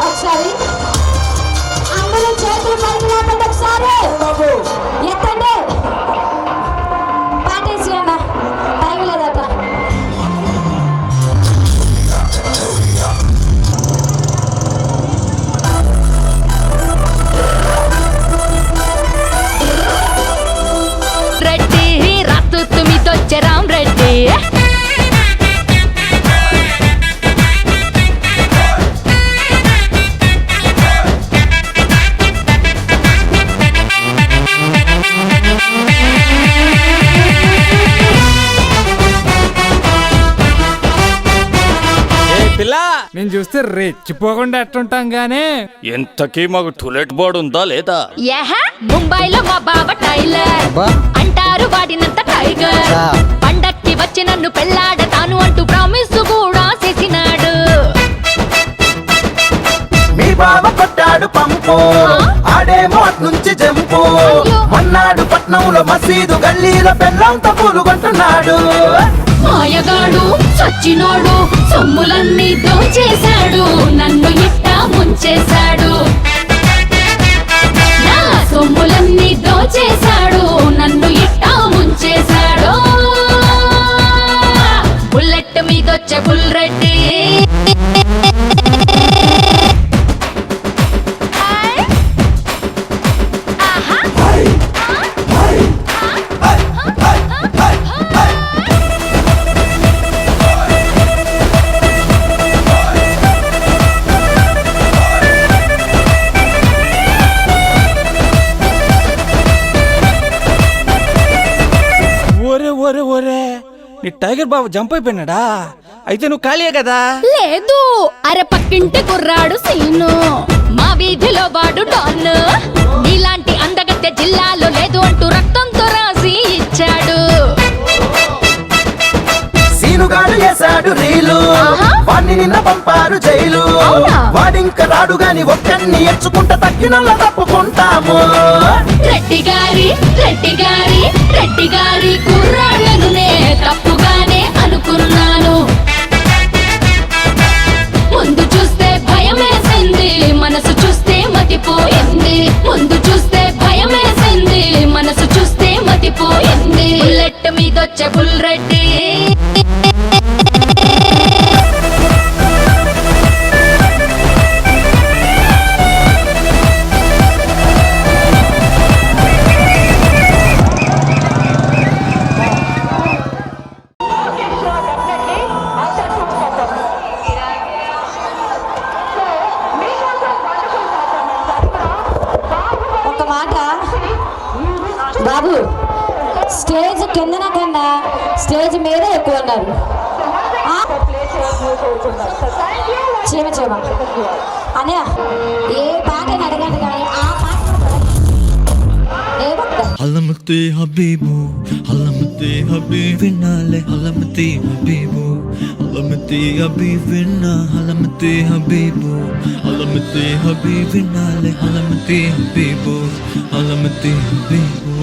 [SPEAKER 2] ఒకసారి అందరూ చేతులు పైకి లేపండి, ఒకసారి ఎత్తండి. పాటేసి అన్న టైం లేదట.
[SPEAKER 10] రెడ్డి రాతు తుమితో చరాం రెడ్డి
[SPEAKER 8] నేను చూస్తే రెచ్చిపోకుండా ఎట్టుంటాం గానీ
[SPEAKER 5] ఎంతకీ మాకు టూలెట్ బోర్డు ఉందా లేదా?
[SPEAKER 10] ముంబైలో మా బావ టైలర్ అంటారు వాడినంత టైగర్. పండక్కి వచ్చి నన్ను పెళ్ళాడతాను అంటూ ప్రామిస్ కూడా చేసినాడు.
[SPEAKER 6] మీ బావ కొట్టాడు పంపు, ఆడేమో నుంచి జంపు. మొన్నాడు పట్నంలో మసీదు గల్లీలో బెల్లంతో పూలుగొంటున్నాడు.
[SPEAKER 10] మాయగాడు చచ్చినోడు సొమ్ములన్నీ దోచేశాడు, నన్ను ఇట్టా ముంచేశాడు. నా సొమ్ములన్నీ దోచేశాడు, నన్ను ఇట్టా ముంచేశాడు. బుల్లెట్ మీదొచ్చే బుల్రెడ్డి
[SPEAKER 8] నీ టైగర్ బాబు జంప్ అయిపోయినాడా? అయితే నువ్వు ఖాళీయే కదా?
[SPEAKER 10] లేదు, అరే పక్కింటి కుర్రాడు సీను, మా వీధిలో వాడు డాన్. నీలాంటి అందగత్తె జిల్లాలో లేదు అంటూ రక్తంతో రాసి ఇచ్చాడు.
[SPEAKER 6] సీనుగాడు చేశాడు రీలు, వాడిని నిన్న పంపారు జైలు. వాడింక రాడు గాని ఒక్కడిని ఎచ్చుకుంటా తగ్గినల్లా తప్పుకుంటాము.
[SPEAKER 10] రెడ్డి గారి కుర్రాళ్ళను నే తప్పుగానే అనుకున్నాను. ముందు చూస్తే భయమేసింది, మనసు చూస్తే మతిపోయింది. ముందు చూస్తే భయమేసింది, మనసు చూస్తే మతిపోయింది. బుల్లెట్ మీదొచ్చే బుల్రెడ్డి
[SPEAKER 2] బాబు. స్టేజ్ కిందన కన్నా స్టేజ్ మీద ఎక్కువ ఉన్నారు. చీమ అన్నయ్య ఏ పాటని అడగండి కానీ ఆ పాట
[SPEAKER 9] హలమతి హబీబు హలమతి హబీబ్ వినాలే హలమతి హబీబు హలమతి హబీబ్ విన్నా హలమతి హబీబు హలమతి హబీబ్ వినాలే హలమతి హబీబు హలమతి హబీబు.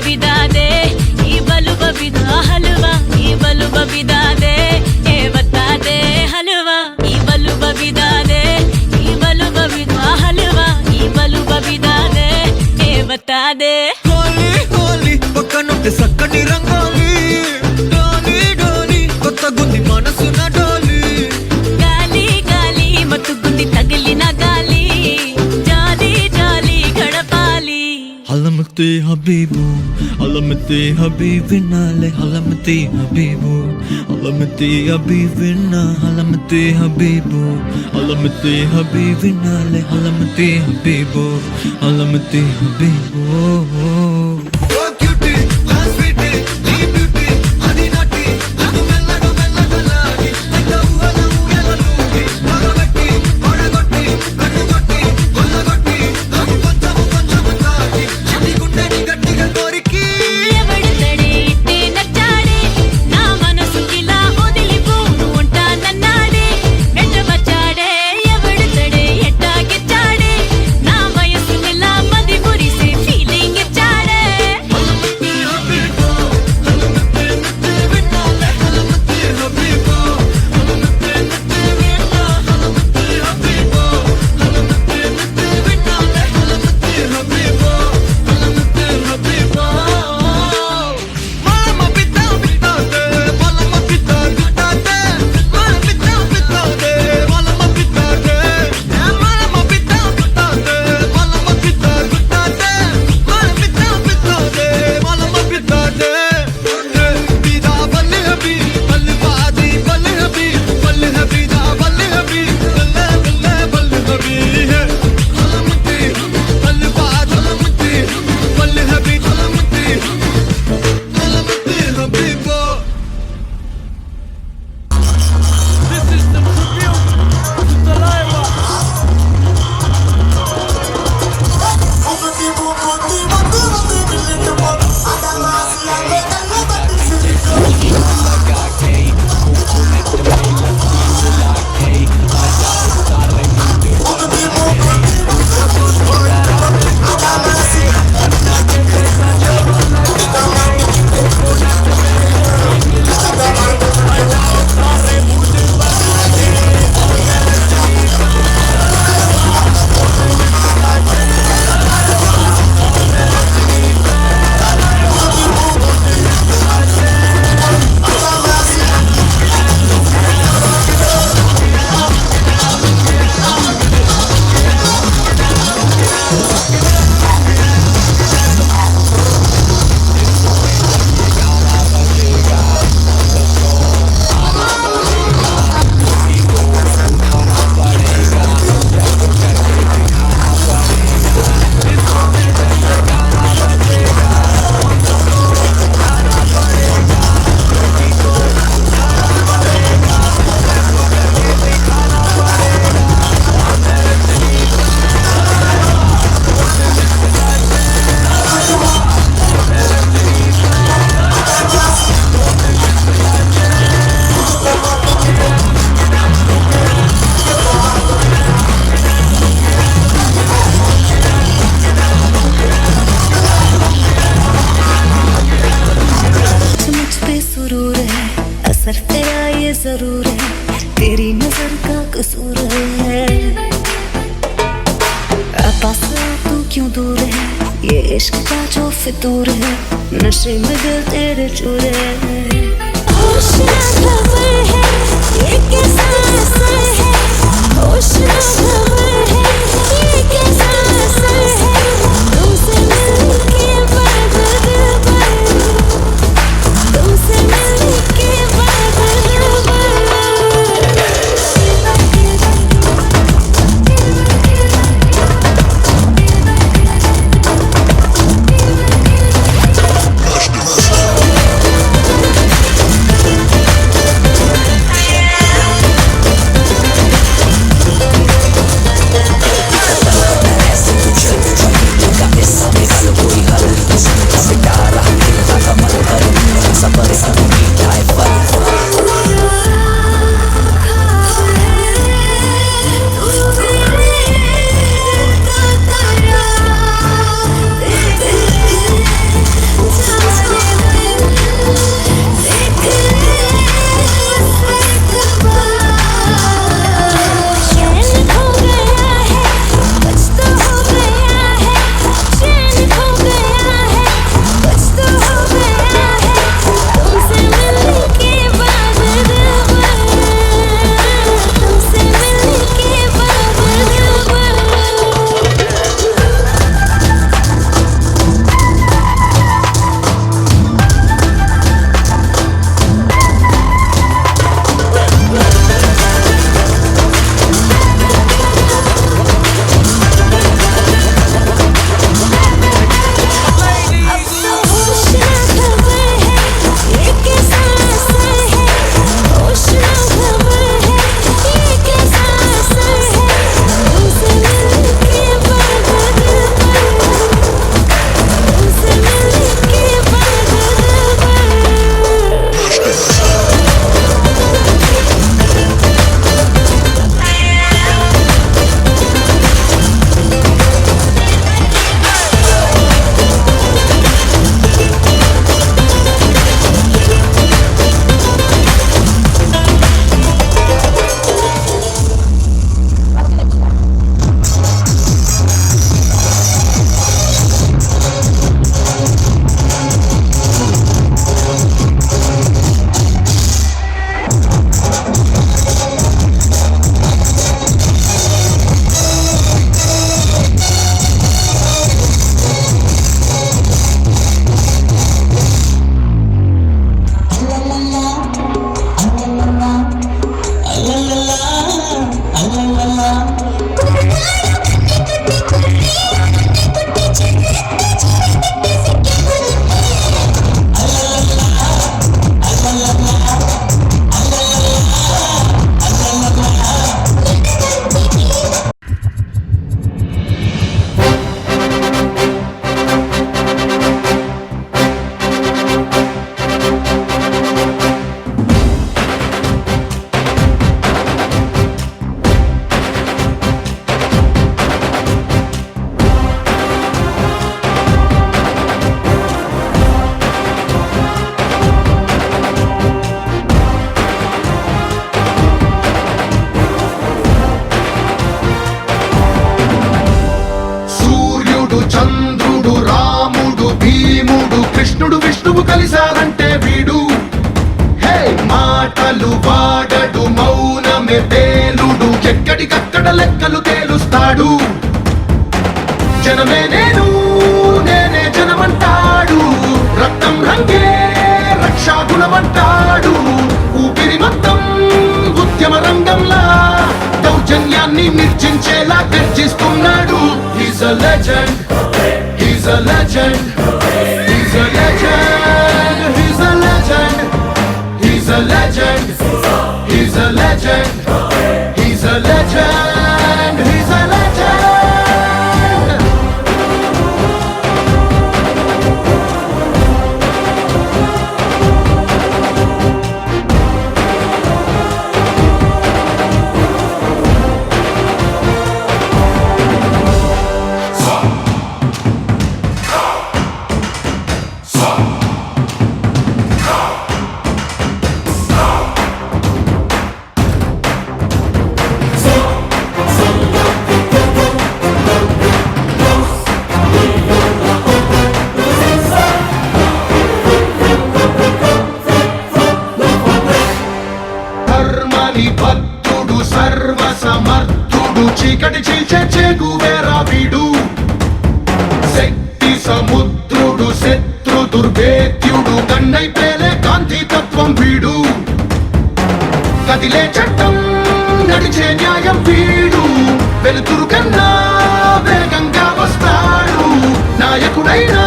[SPEAKER 10] बबिदा दे ई बलु बबिदा हलवा ई बलु बबिदा दे ए बता दे हलवा ई बलु बबिदा दे ई बलु बबिदा हलवा ई बलु बबिदा दे ए बता दे
[SPEAKER 6] హోలీ హోలీ పక్కనుంటే సక్కని రంగోలి డోలి డోలి కొత్త గుంది మనసున డోలి
[SPEAKER 10] గాలి గాలి మత్తుగుంది తగిలిన గాలి జాలి జాలి గడపాలి
[SPEAKER 6] హలమతి హబీబు హలమతి హబీబినాలే హలమతి హబీబు హలమతి హబీబినా హలమతి హబీబు హలమతి హబీబినాలే హలమతి హబీబు హలమతి హబీబు
[SPEAKER 10] ఎవడితడే ఇట్టే నచ్చాడే నా మనసుకిలా వదిలిపోను ఉంటానన్నాడే వెంట వచ్చాడే ఎవడితడే ఎట్టాగిచ్చాడే నా వయసునిలా మది మురిసే ఫీలింగ్ ఇచ్చాడే
[SPEAKER 12] जरूर है तेरी नजर का कसूर है पास तू क्यों दूर है ये इश्क का जो फितूर है नशे में दिल तेरे चूर है होश ना खबर है ये कैसा असर है होश ना खबर है ये कैसा असर है तुमसे मिलके बाद दिल पर तुमसे मिलके बाद दिल पर
[SPEAKER 1] కృష్ణుడు విష్ణువు కలిశారంటే వీడు. హే మాటలు వాడడు మౌనమే పేలుడు, ఎక్కడికక్కడ లెక్కలు తేలుస్తాడు. జనమే నేను నేనే జనమంటాడు, రక్తం రంగే రక్షాగుణమంటాడు. ఊపిరి మొత్తం ఉద్యమ రంగంలా దౌర్జన్యాన్ని నిర్జించేలా గర్జిస్తున్నాడు. He's a legend, he's a legend, he's a legend, he's a legend, he's a legend, he's a legend, he's a legend, he's a legend. భక్తుడు సర్వ సమర్థుడు, చీకటి చీల్చే చెగువేరా వీడు. శక్తి సముద్రుడు శత్రు దుర్భేద్యుడు, కన్నై పేలే కాంతి తత్వం వీడు. కదిలే చట్టం నడిచే న్యాయం వీడు, వెలుతురు కన్నా వేగంగా వస్తాడు. నాయకుడైనా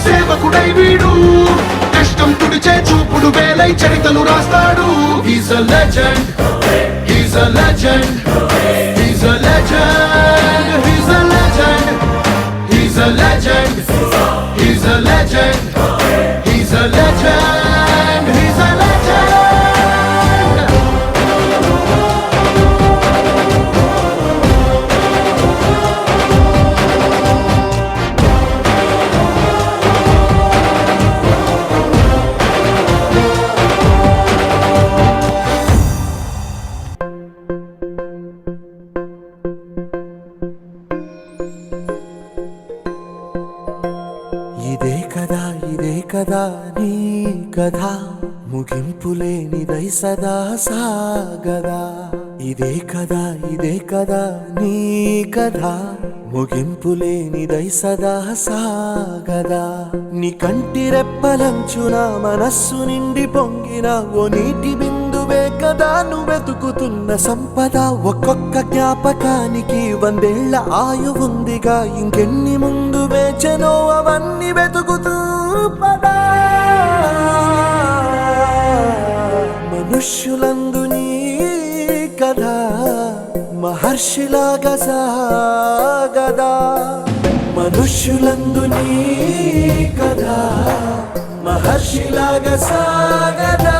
[SPEAKER 1] సేవకుడై వీడు, కష్టం తుడిచే చూపుడు వేలై చరితలు రాస్తాడు. He's a legend, he's a legend, he's a legend, he's a legend, he's a legend, he's a legend, he's a legend, he's a legend.
[SPEAKER 9] ఇదే కదా నీ కథ, ముగింపులేనిదై సదా సాగదా. ఇదే కదా నీ కథ, ముగింపులేనిదై సదా సాగదా. నీ కంటి రెప్పలంచున మనస్సు నిండి పొంగిన ఓ నీటి బిందువే కదా నువ్వెతుకుతున్న సంపద. ఒక్కొక్క జ్ఞాపకానికి 100 ఏళ్ల ఆయువుందిగా, ఇంకెన్ని ముందు వేచెనో అవన్నీ వెతుకుతూ పదా. మనుష్యులందు నీ కథ మహర్షిలాగా సాగదా. మనుష్యులందు నీ కథ మహర్షిలాగా సాగదా.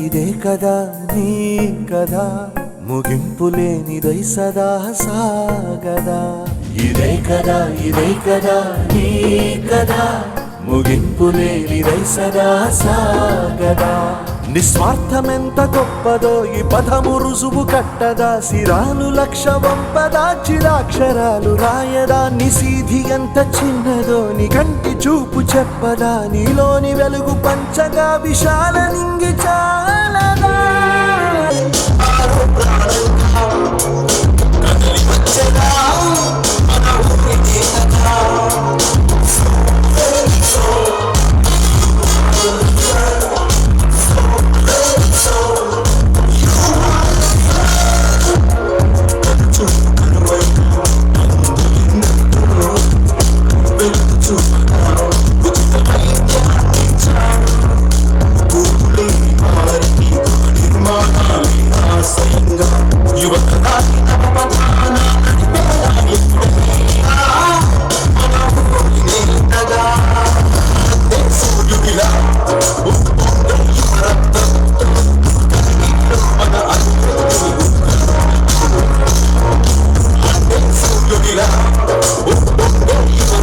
[SPEAKER 9] ఇదే కదా నీ కథ, ముగింపులేనిదై సదా సాగదా. ఇదే కదా నీ కథ, ముగింపులేనిదై సదా సాగదా. నిస్వార్థమెంత గొప్పదో ఈ పదము రుజువు కట్టదా. సిరాలు లక్ష వంపదా, చిరాక్షరాలు రాయదా. నిసీధి ఎంత చిన్నదో నీ కంటి చూపు చెప్పదా. నీలోని వెలుగు పంచగా విశాల నింగి చాలదా.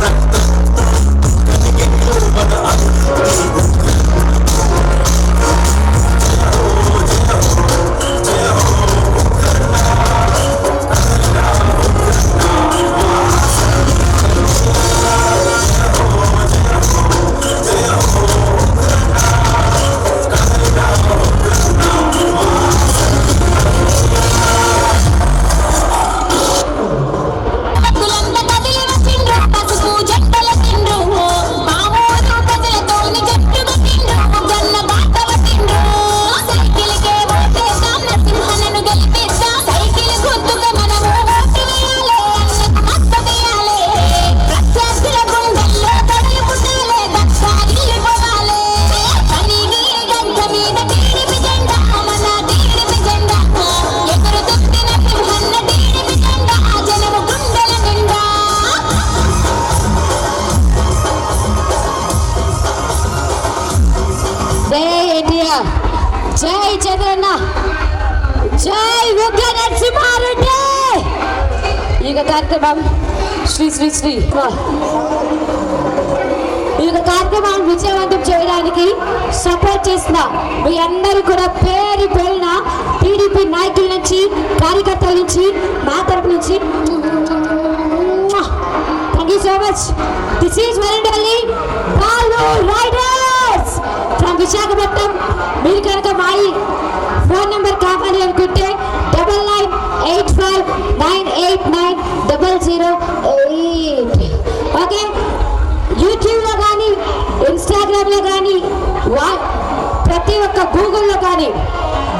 [SPEAKER 6] Rap.
[SPEAKER 2] జై చంద్రన్న, జై ఉగ్ర నరసింహారెడ్డి. ఈ కార్యక్రమం శ్రీ శ్రీ శ్రీ ఈ కార్యక్రమాన్ని విజయవంతం చేయడానికి సపోర్ట్ చేసిన మీ అందరూ కూడా పేరు పేరున టీడీపీ నాయకుల నుంచి, కార్యకర్తల నుంచి, మా తరపు నుంచి thank you so much. This is very Balu riders from Visakhapatnam. మీరు కనుక మా ఫోన్ నెంబర్ కావాలి అనుకుంటే 9985989008. ఓకే, యూట్యూబ్లో కానీ, ఇన్స్టాగ్రామ్లో కానీ, ప్రతి ఒక్క గూగుల్లో కానీ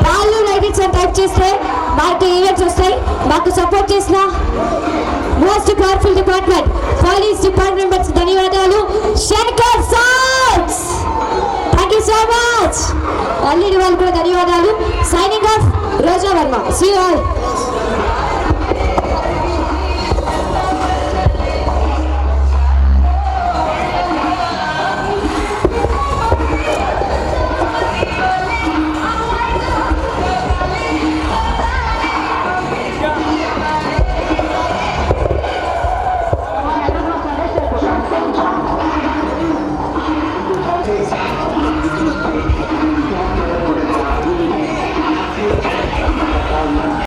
[SPEAKER 2] బాలు రైడర్స్ అని టైప్ చేస్తే మాకు ఈవెంట్స్ వస్తాయి. మాకు సపోర్ట్ చేసిన most powerful department police department members ధన్యవాదాలు. Shankar sirs thank you so much. అల్లిడి వాళ్ళు కూడా ధన్యవాదాలు. Signing off Roja Varma. See all.